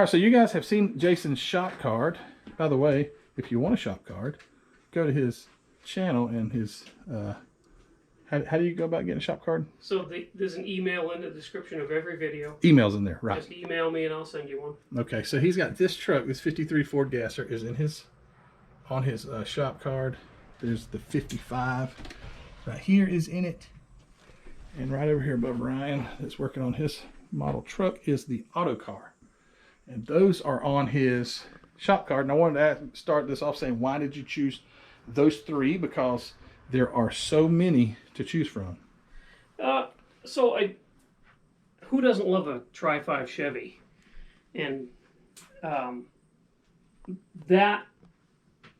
right, so you guys have seen Jason's shop card. By the way, if you want a shop card, go to his channel and his how do you go about getting a shop card? So there's an email in the description of every video. Email's in there, right? Just email me and I'll send you one. Okay, so he's got this truck, this 53 Ford Gasser is in his on his shop card. There's the 55 right here is in it, and right over here above Ryan that's working on his model truck is the auto car, and those are on his shop card. And I wanted to start this off saying, why did you choose those three? Because there are so many to choose from. Who doesn't love a Tri-5 Chevy? And that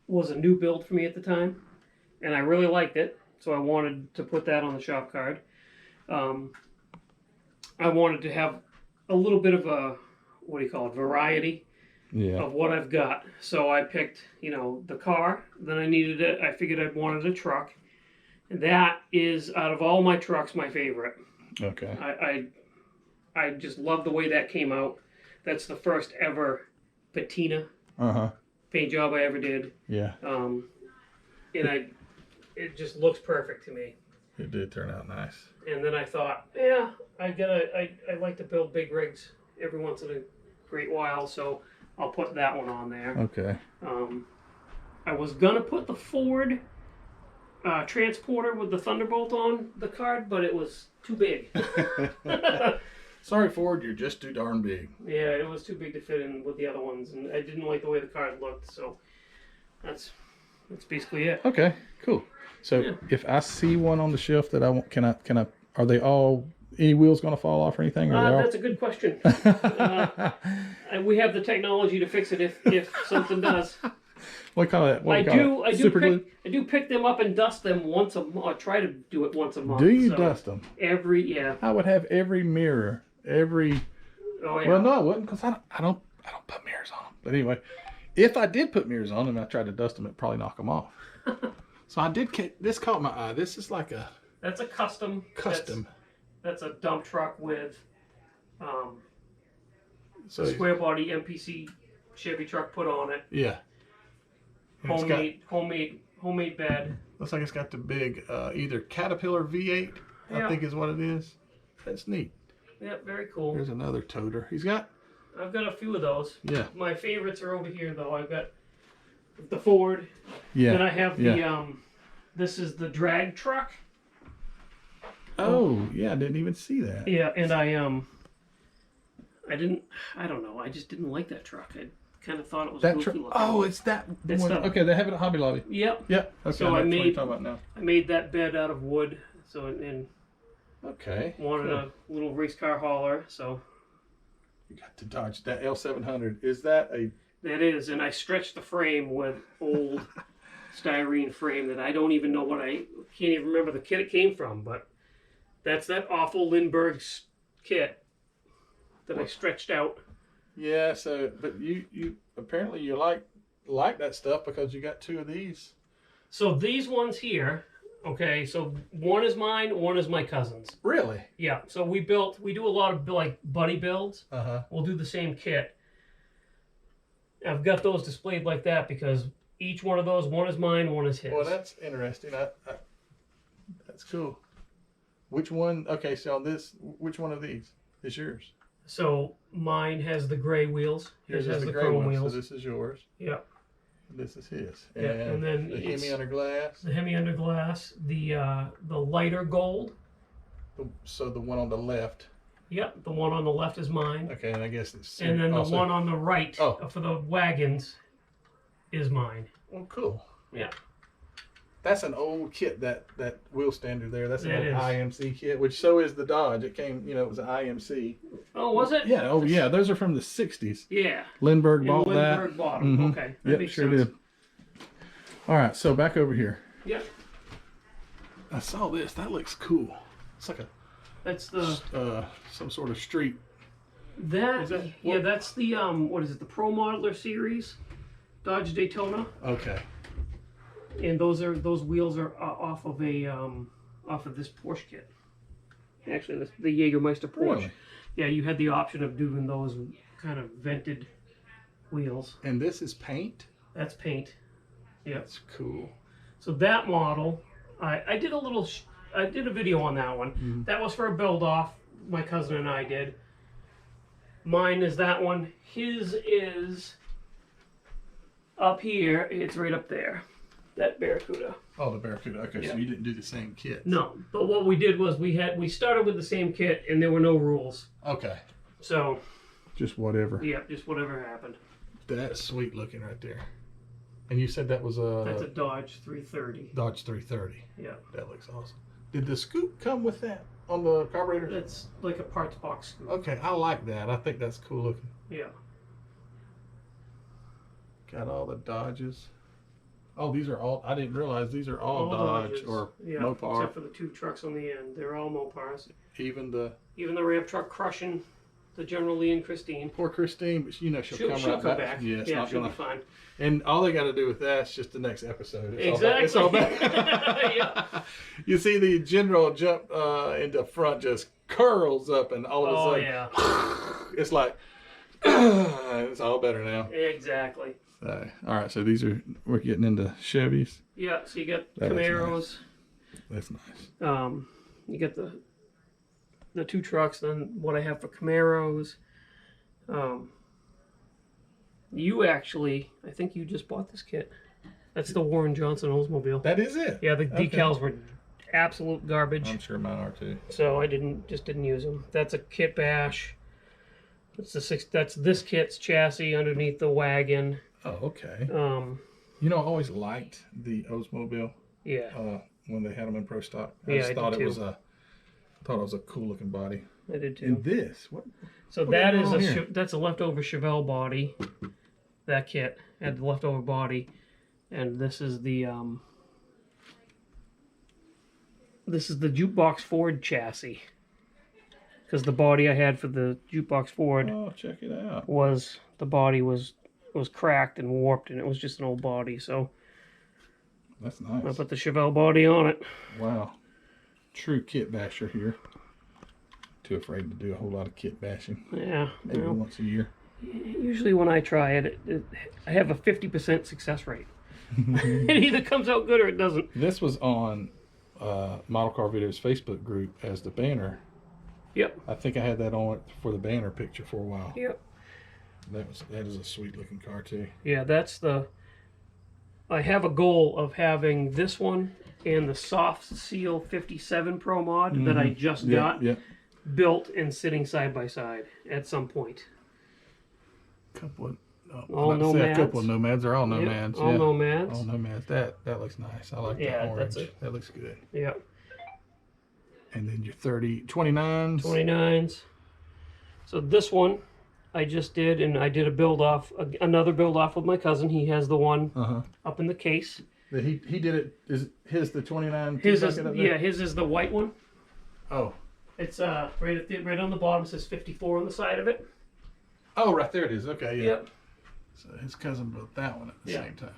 was a new build for me at the time, and I really liked it, so I wanted to put that on the shop card. I wanted to have a little bit of a, what do you call it, variety of what I've got. So I picked, the car. Then I figured I wanted a truck. And that is, out of all my trucks, my favorite. Okay. I just love the way that came out. That's the first ever patina paint job I ever did. Yeah. And it just looks perfect to me. It did turn out nice. And then I thought, yeah, I like to build big rigs every once in a great while, so I'll put that one on there. Okay. I was gonna put the Ford Transporter with the Thunderbolt on the card, but it was too big. Sorry, Ford, you're just too darn big. Yeah, it was too big to fit in with the other ones, and I didn't like the way the card looked, so that's basically it. Okay, cool. So if I see one on the shelf that I want, can I? Are they all? Any wheels going to fall off or anything? Or That's a good question. We have the technology to fix it if something does. What kind of? I do pick them up and dust them once a month. I try to do it once a month. Do you dust them? Yeah. I would have every mirror, every. Oh yeah. Well, no, I wouldn't, because I don't put mirrors on them. But anyway, if I did put mirrors on them and I tried to dust them, it'd probably knock them off. So I did. This caught my eye. This is like a. That's a custom. That's a dump truck with a square body MPC Chevy truck put on it. Yeah. Homemade bed. Looks like it's got the big either Caterpillar V8, I think is what it is. That's neat. Yeah, very cool. There's another toter. I've got a few of those. Yeah. My favorites are over here though. I've got the Ford. Yeah. Then I have the this is the drag truck. Oh, yeah, I didn't even see that. Yeah, and I don't know, I just didn't like that truck. I kind of thought it was goofy looking. Oh, it's that one. Okay, they have it at Hobby Lobby. Yep. Yep. Okay, so what you're talking about now. I made that bed out of wood, wanted a little race car hauler, so. You got to Dodge that L700. Is that a... That is, and I stretched the frame with old styrene frame that I don't even know I can't even remember the kit it came from, but that's that awful Lindbergh's kit that I stretched out. Yeah, so, but you apparently you like that stuff because you got two of these. So these ones here, okay, so one is mine, one is my cousin's. Really? Yeah, so we do a lot of like buddy builds. We'll do the same kit. I've got those displayed like that because each one of those, one is mine, one is his. Well, that's interesting. That's cool. Which one? Okay, so which one of these is yours? So mine has the gray wheels. His has the gray chrome one, wheels. So this is yours. Yeah. This is his. Yeah, and then the Hemi under glass. The Hemi under glass. The lighter gold. So the one on the left. Yep, the one on the left is mine. Okay, and I guess it's. And then the one on the right for the wagons is mine. Oh, cool. Yeah. That's an old kit, that wheel standard there. That's an old IMC kit, which so is the Dodge. It came, it was an IMC. Oh, was it? Yeah, oh yeah, those are from the 60s. Yeah. Lindbergh bought that. Lindbergh bought them, okay. That yep, sure sense. did. All right, so back over here. Yep. I saw this. That looks cool. It's like That's the... some sort of street. That's the, what is it, the Pro Modeler Series Dodge Daytona. Okay. And those wheels are off of this Porsche kit. Actually, the Jägermeister Porsche. Really? Yeah, you had the option of doing those kind of vented wheels. And this is paint? That's paint. Yep. That's cool. So that model, I did I did a video on that one. Mm-hmm. That was for a build-off. My cousin and I did. Mine is that one. His is up here. It's right up there. That Barracuda. Oh, the Barracuda. Okay, Yeah. so you didn't do the same kit. No, but what we did was we started with the same kit and there were no rules. Okay. So Just whatever. yeah, just whatever happened. That's sweet looking right there. And you said that was a... That's a Dodge 330. Dodge 330. Yeah. That looks awesome. Did the scoop come with that on the carburetor? That's like a parts box scoop. Okay, I like that. I think that's cool looking. Yeah. Got all the Dodges. Oh, these are all... I didn't realize these are all Dodge Dodges. or Yeah, Mopar. except for the two trucks on the end. They're all Mopars. Even the... Even the Ram truck crushing the General Lee and Christine. Poor Christine, but you know she'll come right come back. back. Yeah, it's Yeah, not she'll gonna... be fine. And all they got to do with that's just the next episode. Exactly. It's all back. Yeah. You see the general jump into front just curls up, and all of a sudden, yeah. it's like it's all better now. Exactly. So, all right, so we're getting into Chevys. Yeah, so you got That looks Camaros. That's nice. You got the two trucks, then what I have for Camaros. You actually, I think you just bought this kit. That's the Warren Johnson Oldsmobile. That is it. Yeah, the decals were absolute garbage. I'm sure mine are too. So I just didn't use them. That's a kit bash. That's this kit's chassis underneath the wagon. Oh, okay. You know, I always liked the Oldsmobile. Yeah. When they had them in pro stock, I thought did it was too. a cool looking body. I did too. And this, what? So what that is is going on here? that's a leftover Chevelle body. That kit had the leftover body, and this is the Jukebox Ford chassis. Because the body I had for the Jukebox Ford Oh, check it out. was cracked and warped, and it was just an old body. So That's I nice. put the Chevelle body on it. Wow. True kit basher here. Too afraid to do a whole lot of kit bashing. Yeah. Maybe well, once a year. usually when I try it, I have a 50% success rate. It either comes out good or it doesn't. This was on Model Car Videos Facebook group as the banner. Yep. I think I had that on for the banner picture for a while. Yep. That is a sweet looking car too. Yeah, I have a goal of having this one and the Soft Seal 57 Pro Mod that I just got built and sitting side by side at some point. Couple of All Nomads. A couple of Nomads. They're all Nomads. All yeah. Nomads. All Nomads. That looks nice. I like Yeah, that orange. that's That looks good. Yeah. And then your 29s. 29s. So this one I just did, and I did another build off with my cousin. He has the one up in the case. He did it. Is his the 29? His is the white one. Oh. It's right on the bottom. It says 54 on the side of it. Oh, right there it is. Okay, yeah. Yep. So his cousin built that one at the same time.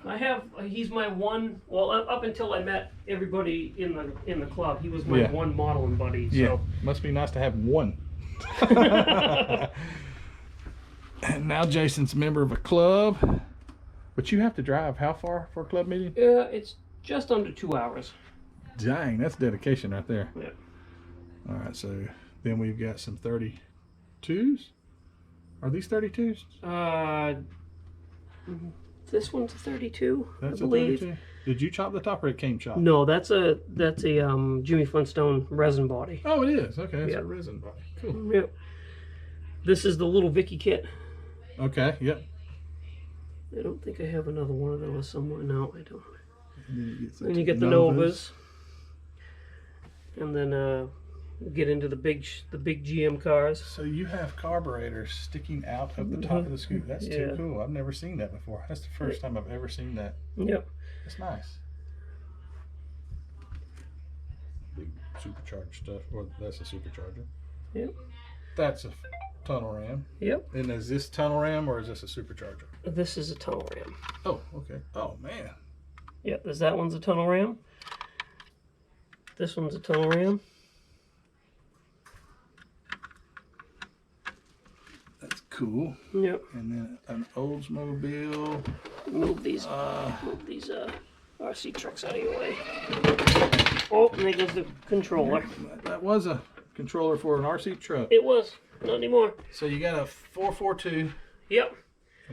He's my one. Well, up until I met everybody in the club, he was my one modeling buddy. So. Yeah. Must be nice to have one. And now Jason's a member of a club. But you have to drive how far for a club meeting? Yeah, it's just under 2 hours. Dang, that's dedication right there. Yeah. All right, so then we've got some 32s. Are these 32s? This one's a 32, That's I believe. a 32. Did you chop the top or it came chopped? No, that's a Jimmy Flintstone resin body. Oh, it is. Okay, it's Yep. a resin body. Cool. Yep. This is the little Vicky kit. Okay, yep. I don't think I have another one of those somewhere. No, I don't. And Then you get the Novas. And then get into the big GM cars. So you have carburetors sticking out of the top of the scoop. That's too cool. I've never seen that before. That's the first time I've ever seen that. Yep. That's nice. Big supercharged stuff. Or that's a supercharger. Yep. That's a tunnel ram. Yep. And is this tunnel ram or is this a supercharger? This is a tunnel ram. Oh, okay. Oh, man. Yep, that one's a tunnel ram. This one's a tunnel ram. That's cool. Yep. And then an Oldsmobile. Move these RC trucks out of your way. Oh, and there goes the controller. That was a controller for an RC truck. It was. Not anymore. So you got a 442. Yep.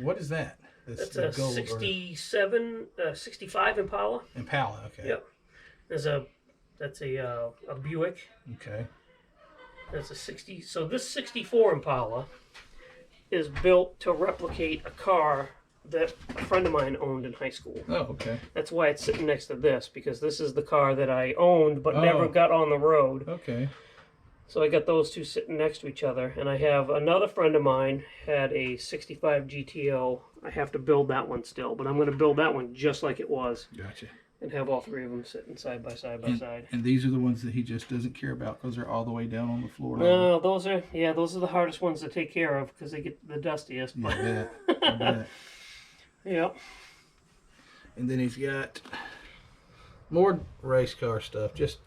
What is that? That's a 65 Impala. Impala, okay. Yep. That's a Buick. Okay. That's a 60. So this 64 Impala is built to replicate a car that a friend of mine owned in high school. Oh, okay. That's why it's sitting next to this, because this is the car that I owned but never got on the road. Okay. So I got those two sitting next to each other, and I have another friend of mine had a 65 GTO. I have to build that one still, but I'm going to build that one just like it was. Gotcha. And have all three of them sitting side by side. And these are the ones that he just doesn't care about because they're all the way down on the floor. No, those are the hardest ones to take care of because they get the dustiest. Yeah, I bet. I bet. Yep. And then he's got more race car stuff. Just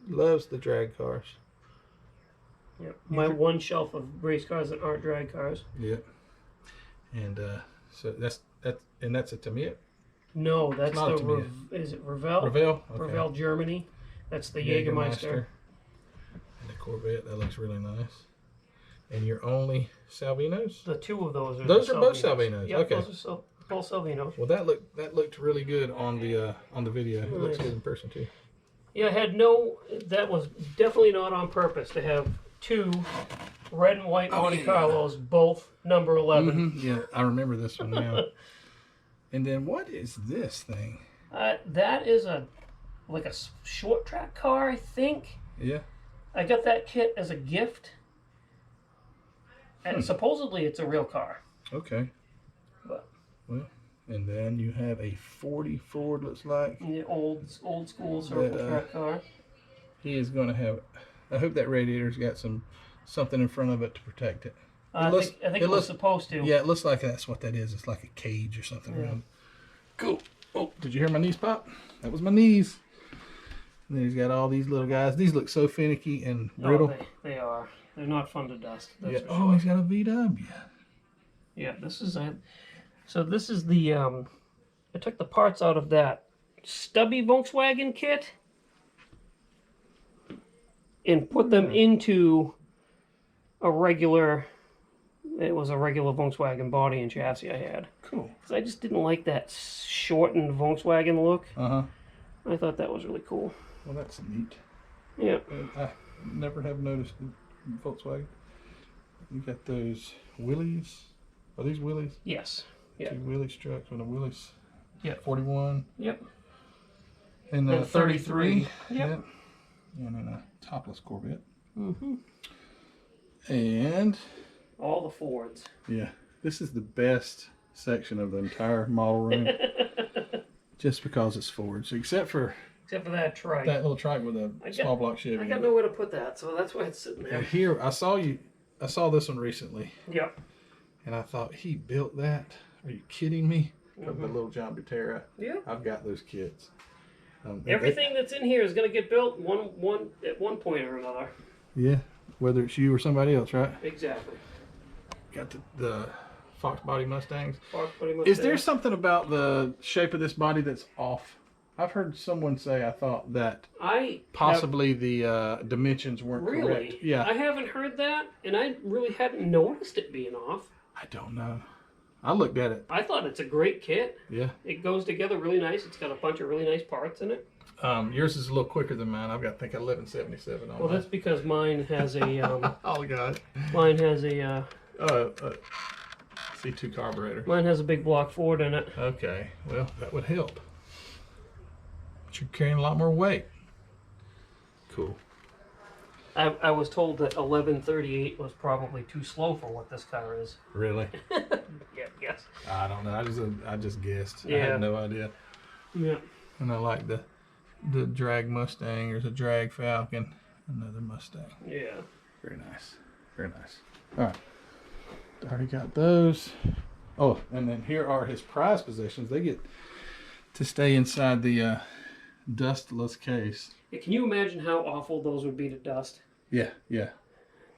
loves the drag cars. Yep. My one shelf of race cars that aren't drag cars. Yep. And so that's a Tamiya. No, that's not a Tamiya. Is it Revell? Revell. Okay. Revell, Germany. That's the Jägermeister. And the Corvette. That looks really nice. And your only Salvinos? The two of those are. Those are both Salvinos. Yep, okay. Those are both Salvinos. Well, that looked really good on the video. It looks good in person too. Yeah, that was definitely not on purpose to have two red and white Monte Carlos, both number 11. Mm-hmm. Yeah, I remember this one now. And then what is this thing? That is like a short track car, I think. Yeah. I got that kit as a gift. And supposedly it's a real car. Okay. But well, and then you have a 40 Ford, looks like. The old school circle track car. He is going to have. I hope that radiator's got something in front of it to protect it. I think it was supposed to. Yeah, it looks like that's what that is. It's like a cage or something around. Cool. Oh, did you hear my knees pop? That was my knees. And then he's got all these little guys. These look so finicky and brittle. Oh, they are. They're not fun to dust. Yeah. Oh, he's got a VW. Yeah, this is the I took the parts out of that stubby Volkswagen kit and put them into a regular Volkswagen body and chassis I had. Cool. Because I just didn't like that shortened Volkswagen look. Uh-huh. I thought that was really cool. Well, that's neat. Yeah. I never have noticed Volkswagen. You got those Willys. Are these Willys? Yes. Yeah. Two Willys trucks with a Willys. Yeah. 41. Yep. And the 33. Yep. And then a topless Corvette. Mm-hmm. And all the Fords. Yeah. This is the best section of the entire model room. Just because it's Fords. Except for that trike. That little trike with a small block Chevy. I got nowhere to put that, so that's why it's sitting there. And here, I saw this one recently. Yep. And I thought, he built that? Are you kidding me? The little John Butera. Yeah. I've got those kits. Everything that's in here is going to get built at one point or another. Yeah. Whether it's you or somebody else, right? Exactly. Got the Fox body Mustangs. Fox body Mustangs. Is there something about the shape of this body that's off? I've heard someone say, I thought that possibly the dimensions weren't correct. Yeah. I haven't heard that, and I really hadn't noticed it being off. I don't know. I looked at it. I thought it's a great kit. Yeah. It goes together really nice. It's got a bunch of really nice parts in it. Yours is a little quicker than mine. I've got, I think, 1177 on Well, that's because mine has a... oh, God. Mine has a... C2 carburetor. Mine has a big block Ford in it. Okay. Well, that would help. But you're carrying a lot more weight. Cool. I was told that 1138 was probably too slow for what this car is. Really? Yeah, yes. I don't know. I just guessed. Yeah. I had no idea. Yeah. And I like the drag Mustang. There's a drag Falcon. Another Mustang. Yeah. Very nice. Very nice. All right. Already got those. Oh, and then here are his prized possessions. They get to stay inside the dustless case. Yeah, can you imagine how awful those would be to dust? Yeah, yeah.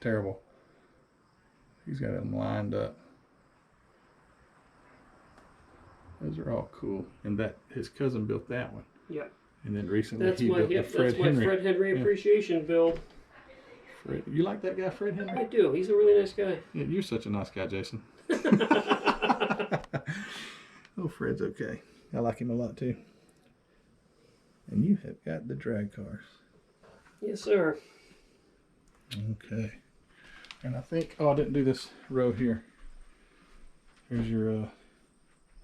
Terrible. He's got them lined up. Those are all cool. And that his cousin built that one. Yep. And then recently That's he my built the Fred Henry. That's my Fred Henry appreciation build. Fred, you like that guy, Fred Henry? I do. He's a really nice guy. Yeah, you're such a nice guy, Jason. Oh, Fred's okay. I like him a lot too. And you have got the drag cars. Yes, sir. Okay. And I think, oh, I didn't do this row here. Here's your,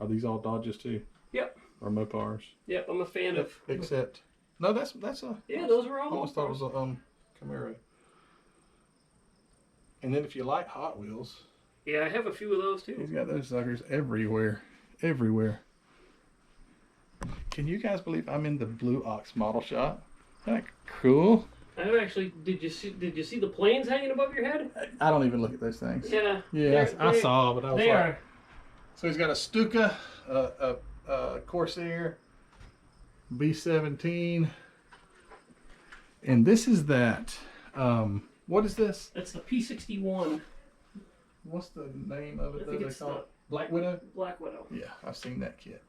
are these all Dodges too? Yep. Or Mopars? Yep, I'm a fan of. Except, no, that's a. Yeah, those are all. I almost thought it was a Camaro. And then if you like Hot Wheels. Yeah, I have a few of those too. He's got those suckers everywhere. Everywhere. Can you guys believe I'm in the Blue Ox model shop? Isn't that cool? I've actually, did you see the planes hanging above your head? I don't even look at those things. Yeah. Yeah, I saw, but I was they like. Are. So he's got a Stuka, a Corsair, B-17, and this is that. What is this? That's the P61. What's the name of it? I think it's the Black Widow? Black Widow. Yeah, I've seen that kit.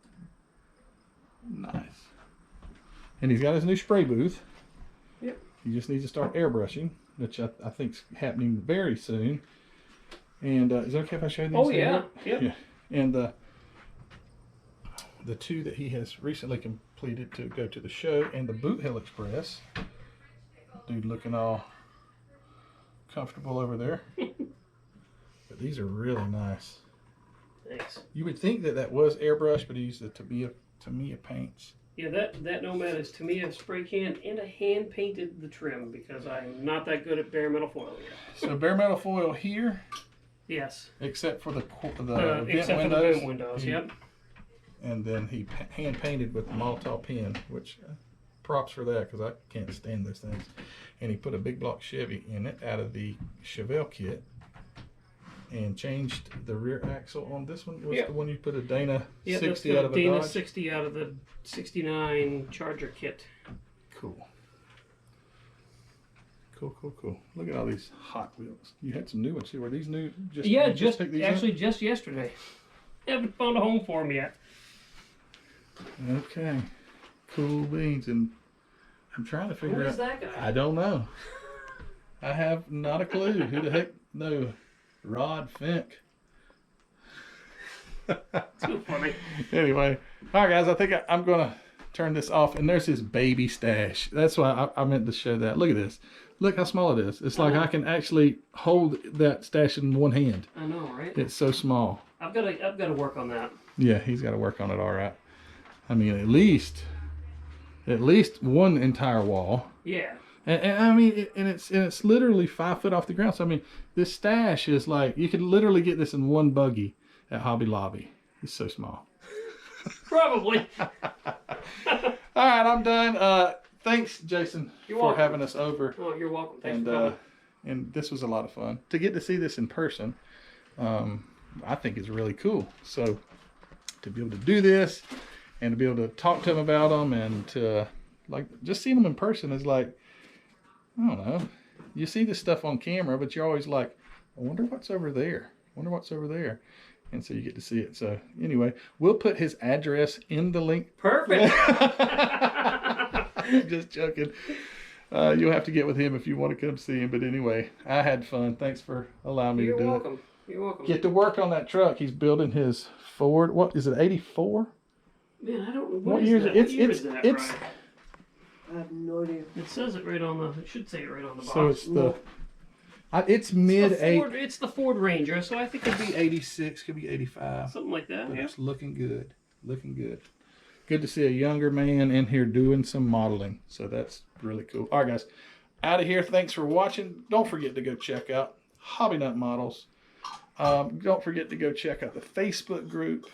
Nice. And he's got his new spray booth. Yep. He just needs to start airbrushing, which I think is happening very soon. And is it okay if I show these? Oh, yeah. Yep. Yeah. And the two that he has recently completed to go to the show, and the Boot Hill Express. Dude looking all comfortable over there. But these are really nice. Thanks. You would think that was airbrush, but he used the Tamiya paints. Yeah, that Nomad is Tamiya spray can, and I hand painted the trim because I'm not that good at bare metal foil yet. So bare metal foil here. Yes. Except for the except for the vent windows. Yep. And then he hand painted with the Molotov pen, which props for that because I can't stand those things. And he put a big block Chevy in it out of the Chevelle kit, and changed the rear axle on this one. Was the one you put a Dana 60 out of a Dana Dodge? 60 out of the 69 Charger kit. Cool. Cool. Look at all these Hot Wheels. You had some new ones too. Were these new? Just yesterday. Haven't found a home for them yet. Okay. Cool beans. And I'm trying to figure out. Who is that guy? I don't know. I have not a clue. Who the heck? No. Rod Fink. Too funny. Anyway, all right, guys. I think I'm gonna turn this off. And there's his baby stash. That's why I meant to show that. Look at this. Look how small it is. It's like I can actually hold that stash in one hand. I know, right? It's so small. I've got to work on that. Yeah, he's got to work on it. All right. I mean, at least one entire wall. Yeah. And I mean, it's literally 5 foot off the ground. So I mean, this stash is like you could literally get this in one buggy at Hobby Lobby. It's so small. Probably. All right, I'm done. Thanks, Jason, for having us over. Oh, you're welcome. Thanks for coming. And this was a lot of fun to get to see this in person. I think it's really cool. So to be able to do this and to be able to talk to them about them and to just seeing them in person is like, I don't know. You see this stuff on camera, but you're always like, I wonder what's over there. And so you get to see it. So anyway, we'll put his address in the link. Perfect. Just joking. You'll have to get with him if you want to come see him. But anyway, I had fun. Thanks for allowing me to do it. You're welcome. Get to work on that truck. He's building his Ford. What is it? 84? Man, I don't know. What year is it? It's I have no idea. It says it right on the. It should say it right on the box. So it's it's mid 8. It's the Ford Ranger, so I think it'd be 86, could be 85. Something like that. But Yeah. it's looking good. Good to see a younger man in here doing some modeling. So that's really cool. All right, guys. Out of here. Thanks for watching. Don't forget to go check out Hobby Nut Models. Don't forget to go check out the Facebook group.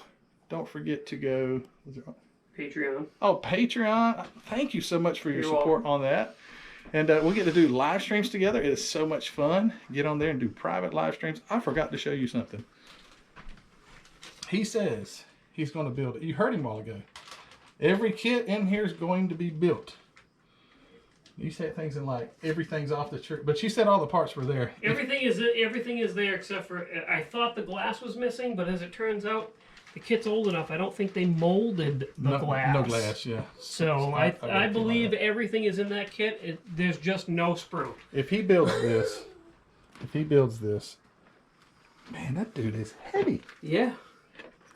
Don't forget to go... Patreon. Oh, Patreon. Thank you so much for your support on that. And we'll get to do live streams together. It is so much fun. Get on there and do private live streams. I forgot to show you something. He says he's going to build it. You heard him a while ago. Every kit in here is going to be built. You said things in like everything's off the church, but you said all the parts were there. Everything is there except for I thought the glass was missing, but as it turns out, the kit's old enough. I don't think they molded the glass. No glass, yeah. So I believe everything is in that kit. There's just no sprue. If he builds this, man, that dude is heavy. Yeah.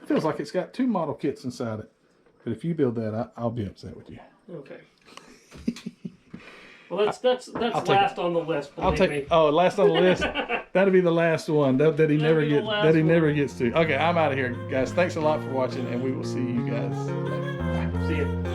It feels like it's got 2 model kits inside it. But if you build that, I'll be upset with you. Okay. Well, that's last on the list. Believe me. Oh, last on the list. That'll be the last one that he never gets to. Okay, I'm out of here, guys. Thanks a lot for watching, and we will see you guys later. See you.